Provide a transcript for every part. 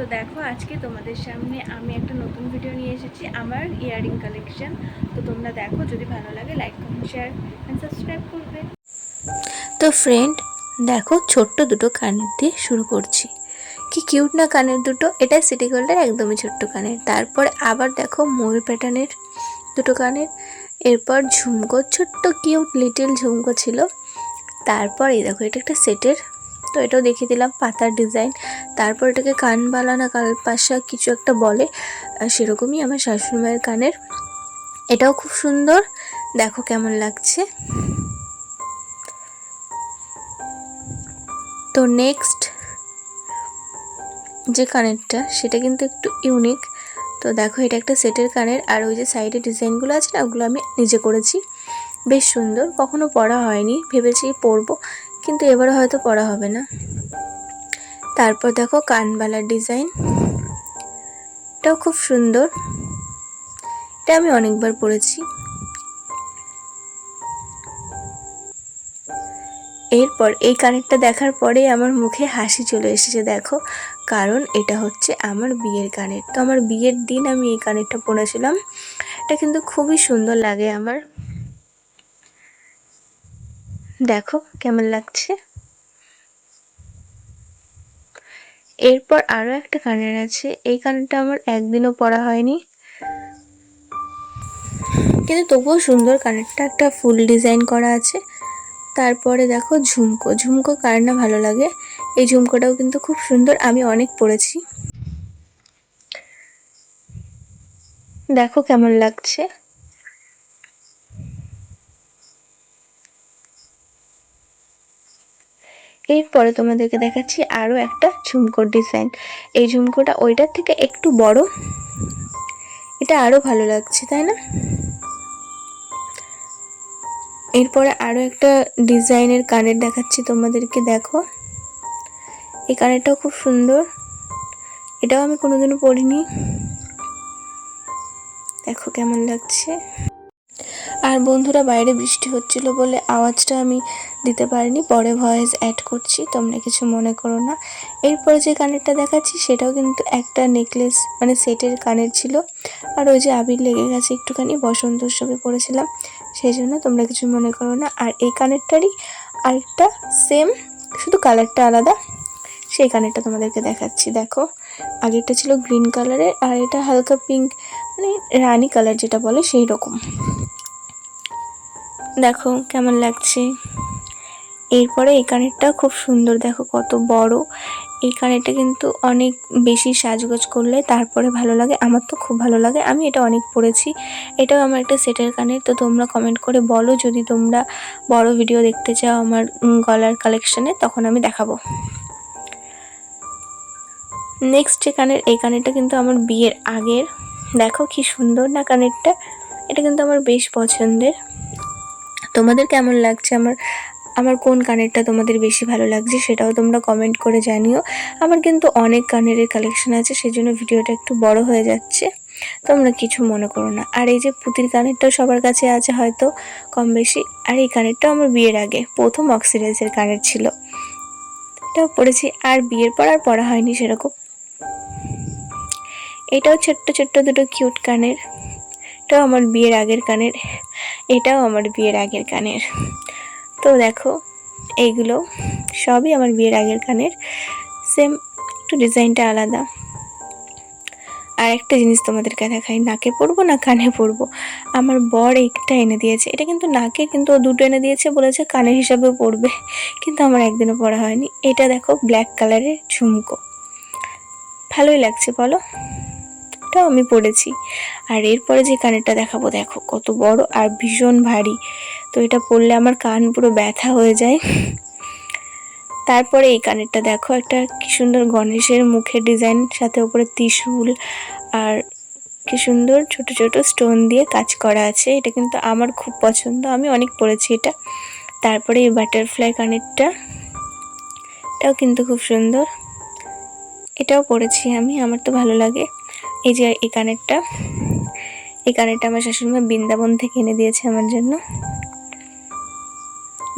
তো দেখো আজকে তোমাদের সামনে আমি একটা নতুন ভিডিও নিয়ে এসেছি আমার ইয়ারিং কালেকশন। তো তোমরা দেখো, যদি ভালো লাগে like comment share and subscribe করবে। তো ফ্রেন্ড দেখো, ছোট্ট দুটো কানের দিয়ে শুরু করছি। কি কিউট না কানের দুটো। এটা সিটি গোল্ডের একদমই ছোট্ট কানের। তারপর আবার দেখো ময়ূর প্যাটার্নের দুটো কানের। এরপর ঝুমকো, ছোট্ট কিউট লিটল ঝুমকো ছিল। তারপর এই দেখো, এটা একটা সেটের, তো এটাও দেখিয়ে দিলাম পাতার ডিজাইন। তারপর এটাকে কানবালা না কালপাশা কিছু একটা বলে, সেরকমই আমার শাশুড়ি মায়ের কানের। এটাও খুব সুন্দর, দেখো কেমন লাগছে। তো নেক্সট যে কানেরটা সেটা কিন্তু একটু ইউনিক। তো দেখো, এটা একটা সেটের কানের, আর ওই যে সাইডে ডিজাইনগুলো আছে না, ওগুলো আমি নিজে করেছি। বেশ সুন্দর, কখনো পরা হয়নি, ভেবেছি পরবো, কিন্তু এবারে হয়তো পরা হবে না। তারপর দেখো কানবালার ডিজাইন, এটাও খুব সুন্দর, এটা আমি অনেকবার পরেছি। এরপর এই কানেরটা দেখার পরে আমার মুখে হাসি চলে এসেছে দেখো, কারণ এটা হচ্ছে আমার বিয়ের কানের। তো আমার বিয়ের দিন আমি এই কানেরটা পরেছিলাম। এটা কিন্তু খুবই সুন্দর লাগে আমার, দেখো কেমন লাগছে। এরপর আরও একটা কানের আছে, এই কানেরটা আমার একদিনও পরা হয়নি, কিন্তু তবুও সুন্দর। কানেরটা একটা ফুল ডিজাইন করা আছে। তারপরে দেখো ঝুমকো, ঝুমকো কার না ভালো লাগে। এই ঝুমকোটাও কিন্তু খুব সুন্দর, আমি অনেক পরেছি, দেখো কেমন লাগছে। এরপরে তোমাদেরকে দেখাচ্ছি আরও একটা ঝুমকোর ডিজাইন। এই ঝুমকোটা ওইটার থেকে একটু বড়, এটা আরও ভালো লাগছে, তাই না? এরপরে আরও একটা ডিজাইনের কানের দেখাচ্ছি তোমাদেরকে, দেখো এই কানেরটাও খুব সুন্দর, এটাও আমি কোনোদিনও পরিনি, দেখো কেমন লাগছে। আর বন্ধুরা, বাইরে বৃষ্টি হচ্ছিল বলে আওয়াজটা আমি দিতে পারিনি, পরে ভয়েস অ্যাড করছি, তোমরা কিছু মনে করো না। এরপরে যে কানেরটা দেখাচ্ছি সেটাও কিন্তু একটা নেকলেস মানে সেটের কানের ছিল। আর ওই যে আবির লেগে গেছে একটুখানি, বসন্ত উৎসবে পরেছিলাম, সেই জন্য তোমরা কিছু মনে করো না। আর এই কানেরটারই আরেকটা সেম, শুধু কালারটা আলাদা, সেই কানেরটা তোমাদেরকে দেখাচ্ছি। দেখো, আগেরটা ছিল গ্রিন কালারের, আর এটা হালকা পিঙ্ক, মানে রানী কালার যেটা বলে সেই রকম, দেখো কেমন লাগছে। এরপরে এই কানেরটা খুব সুন্দর, দেখো কত বড়। এই কানেরটা কিন্তু অনেক বেশি সাজগোজ করলে তারপরে ভালো লাগে, আমার তো খুব ভালো লাগে, আমি এটা অনেক পরেছি। এটাও আমার একটা সেটের কানের। তো তোমরা কমেন্ট করে বলো যদি তোমরা বড় ভিডিও দেখতে চাও আমার গলার কালেকশানে, তখন আমি দেখাবো। নেক্সট যে কানের, এই কানেরটা কিন্তু আমার বিয়ের আগের, দেখো কি সুন্দর না কানেরটা। এটা কিন্তু আমার বেশ পছন্দের। তোমাদের কেমন লাগছে, আমার কোন কানেরটা তোমাদের বেশি ভালো লাগছে সেটাও তোমরা কমেন্ট করে জানিও। আমার কিন্তু অনেক কানের কালেকশন আছে, সেজন্য ভিডিওটা একটু বড় হয়ে যাচ্ছে, তোমরা কিছু মনে করো না। আর এই যে পুঁতির কানেরটাও সবার কাছে আছে হয়তো কম বেশি। আর এই কানেরটাও আমার বিয়ের আগে প্রথম অক্সিডাইজের কানের ছিল, এটাও পরেছি, আর বিয়ের পর আর পরা হয়নি সেরকম। এটাও ছোট্ট ছোট্ট দুটো কিউট কানের, এটাও আমার বিয়ের আগের কানের, এটাও আমার বিয়ের আগের কানের। তো দেখো, এইগুলো সবই আমার বিয়ের আগের কানের, সেম, একটু ডিজাইনটা আলাদা। আর একটা জিনিস তোমাদেরকে দেখাই, নাকে পরবো না কানে পরবো, আমার বর একটা এনে দিয়েছে। এটা কিন্তু নাকে, কিন্তু ও দুটো এনে দিয়েছে, বলেছে কানের হিসাবেও পরবে, কিন্তু আমার একদিনও পরা হয়নি। এটা দেখো ব্ল্যাক কালারের ঝুমকো, ভালোই লাগছে বলো, এটাও আমি পরেছি। আর এরপরে যে কানেরটা দেখাবো, দেখো কত বড় আর ভীষণ ভারী, তো এটা পরলে আমার কান পুরো ব্যথা হয়ে যায়। তারপরে এই কানেরটা দেখো, একটা কি সুন্দর গণেশের মুখের ডিজাইন, সাথে উপরে ত্রিশূল, আর কি সুন্দর ছোট ছোট স্টোন দিয়ে কাজ করা আছে। এটা কিন্তু আমার খুব পছন্দ, আমি অনেক পরেছি এটা। তারপরে এই বাটারফ্লাই কানেরটা, এটাও কিন্তু খুব সুন্দর, এটাও পরেছি আমি, আমার তো ভালো লাগে। এই যে এই কানেরটা, এই কানেরটা আমার শাশুড়িমা বৃন্দাবন থেকে এনে দিয়েছে আমার জন্য,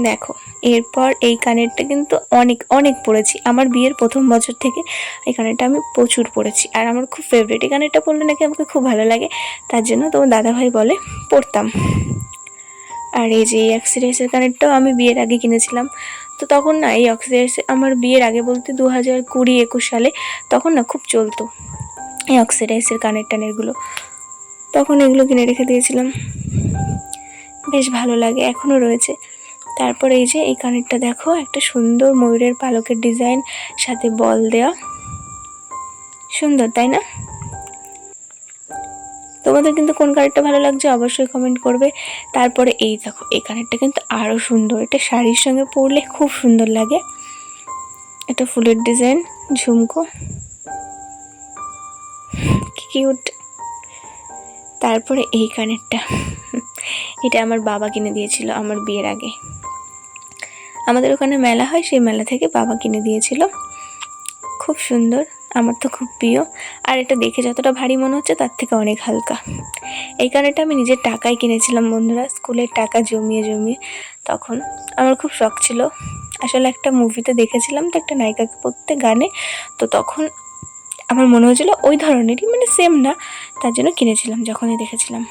দেখো, এরপর এই কানেরটা কিন্তু অনেক অনেক পরেছি। আমার বিয়ের প্রথম বছর থেকে এই কানেরটা আমি প্রচুর পরেছি, আর আমার খুব ফেভারিট। এই কানেরটা পরলে নাকি আমাকে খুব ভালো লাগে, তার জন্য তোমার দাদাভাই বলে পরতাম। আর এই যে এই অক্সিডাইসের কানেরটাও আমি বিয়ের আগে কিনেছিলাম। তো তখন না এই অক্সিডাইস আমার বিয়ের আগে বলতে 2020-21 সালে তখন না খুব চলতো এই অক্সিডাইসের কানের টানেরগুলো। তখন এগুলো কিনে রেখে দিয়েছিলাম, বেশ ভালো লাগে, এখনও রয়েছে। তারপর এই যে এই কানেরটা দেখো, একটা সুন্দর ময়ূরের পালকের ডিজাইন, সাথে বল দেওয়া, সুন্দর তাই না? তোমাদের কিন্তু কোন কানেরটা ভালো লাগছে অবশ্যই কমেন্ট করবে। তারপরে এই দেখো, এই কানেরটা কিন্তু আরও সুন্দর, এটা শাড়ির সঙ্গে পরলে খুব সুন্দর লাগে। এটা ফুলের ডিজাইন, ঝুমকো, কিউট। তারপরে এই কানেরটা, এটা আমার বাবা কিনে দিয়েছিল আমার বিয়ের আগে। আমাদের ওখানে মেলা হয়, সেই মেলা থেকে বাবা কিনে দিয়েছিল, খুব সুন্দর, আমার তো খুব প্রিয়। আর এটা দেখে যতটা ভারী মনে হচ্ছে তার থেকে অনেক হালকা। এই কানেরটা আমি নিজের টাকায় কিনেছিলাম বন্ধুরা, স্কুলের টাকা জমিয়ে জমিয়ে। তখন আমার খুব শখ ছিল, আসলে একটা মুভিতে দেখেছিলাম তো একটা নায়িকাকে পরতে গানে, তো তখন আমার মনে হয়েছিল ওই ধরনেরই, মানে সেম না, তার জন্য কিনেছিলাম যখনই দেখেছিলাম।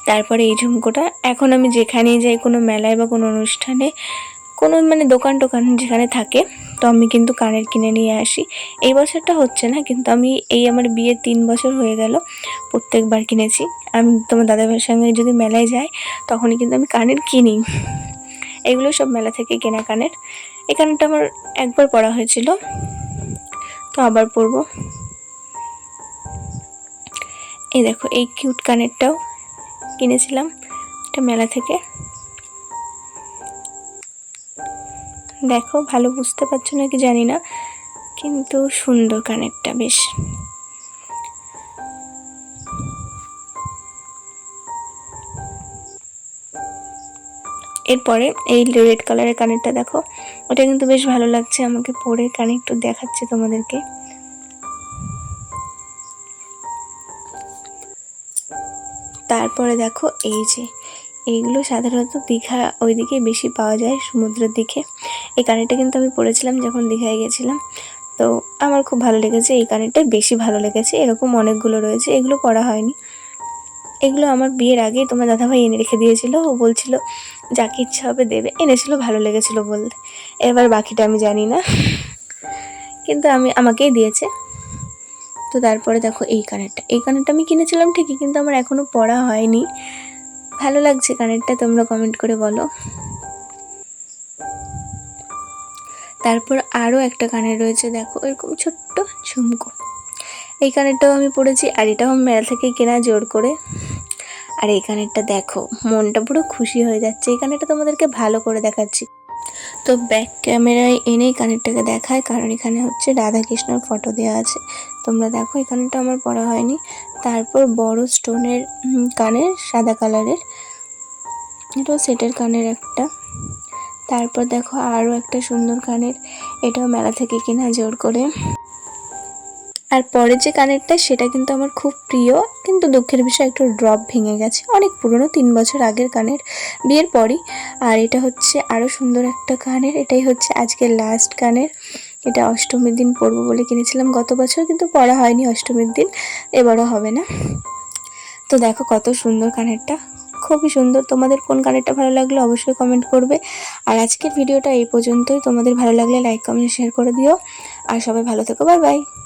তারপরে এই ঝুমকোটা এখন আমি যেখানেই যাই, কোনো মেলায় বা কোনো অনুষ্ঠানে, কোনো মানে দোকান টোকান যেখানে থাকে, তো আমি কিন্তু কানের কিনে নিয়ে আসি। এই বছরটা হচ্ছে না, কিন্তু আমি এই আমার বিয়ের 3 বছর হয়ে গেল প্রত্যেকবার কিনেছি। আমি তোমার দাদাভাইয়ের সঙ্গে যদি মেলায় যাই তখনই কিন্তু আমি কানের কিনি। এগুলো সব মেলা থেকে কেনা কানের। এই কানেরটা আমার একবার পরা হয়েছিল, তো আবার পরবো। এই দেখো, এই কিউট কানেরটাও কিনেছিলাম এটা মেলা থেকে। দেখো, ভালো বুঝতে পারছো নাকি জানি না, কিন্তু সুন্দর কানেরটা বেশ। এরপরে এই রেড কালারের কানেরটা দেখো, ওটা কিন্তু বেশ ভালো লাগছে আমাকে পরে, কানে একটু দেখাচ্ছে তোমাদেরকে। তারপরে দেখো এই যে এইগুলো সাধারণত দীঘা ওইদিকে বেশি পাওয়া যায়, সমুদ্রের দিকে। এই কানেরটা কিন্তু আমি পরেছিলাম যখন দীঘায় গেছিলাম, তো আমার খুব ভালো লেগেছে। এই কানেরটাই বেশি ভালো লেগেছে, এরকম অনেকগুলো রয়েছে, এগুলো পরা হয়নি। এগুলো আমার বিয়ের আগে তোমার দাদাভাই এনে রেখে দিয়েছিল, ও বলছিল যাকে ইচ্ছা হবে দেবে, এনেছিল, ভালো লেগেছিল বলতে। এবার বাকিটা আমি জানি না, কিন্তু আমাকেই দিয়েছে। তো তারপরে দেখো এই কানেরটা, এই কানেরটা আমি কিনেছিলাম ঠিকই, কিন্তু আমার এখনও পরা হয়নি। ভালো লাগছে কানেরটা, তোমরা কমেন্ট করে বলো। তারপর আরও একটা কানের রয়েছে দেখো, এরকম ছোট্ট ঝুমকো। এই কানেরটাও আমি পরেছি, আর এটাও আমি মেলা থেকে কেনা জোর করে। আর এই কানেরটা দেখো, মনটা পুরো খুশি হয়ে যাচ্ছে। এই কানেরটা তোমাদেরকে ভালো করে দেখাচ্ছি, তো ব্যাক ক্যামেরায় এনেই কানেরটাকে দেখায়, কারণ এখানে হচ্ছে রাধাকৃষ্ণর ফটো দেওয়া আছে। তোমরা দেখো, এই কানেরটা আমার পরা হয়নি। তারপর বড় স্টোনের কানের, সাদা কালারের, এটাও সেটের কানের একটা। তারপর দেখো আরও একটা সুন্দর কানের, এটাও মেলা থেকে কেনা জোর করে। আর পরের যে কানেরটা সেটা কিন্তু আমার খুব প্রিয়, কিন্তু দুঃখের বিষয় একটু ড্রপ ভেঙে গেছে, অনেক পুরনো, 3 বছর আগের কানের, বিয়ের পরই। আর এটা হচ্ছে আরও সুন্দর একটা কানের, এটাই হচ্ছে আজকের লাস্ট কানের। এটা অষ্টমীর দিন পরবো বলে কিনেছিলাম গত বছর, কিন্তু পরা হয়নি অষ্টমীর দিন, এবারও হবে না। তো দেখো কত সুন্দর কানেরটা, খুবই সুন্দর। তোমাদের কোন কানেরটা ভালো লাগলো অবশ্যই কমেন্ট করবে। আর আজকের ভিডিওটা এই পর্যন্তই, তোমাদের ভালো লাগলে লাইক কমেন্ট শেয়ার করে দিও, আর সবাই ভালো থেকো, বাই বাই।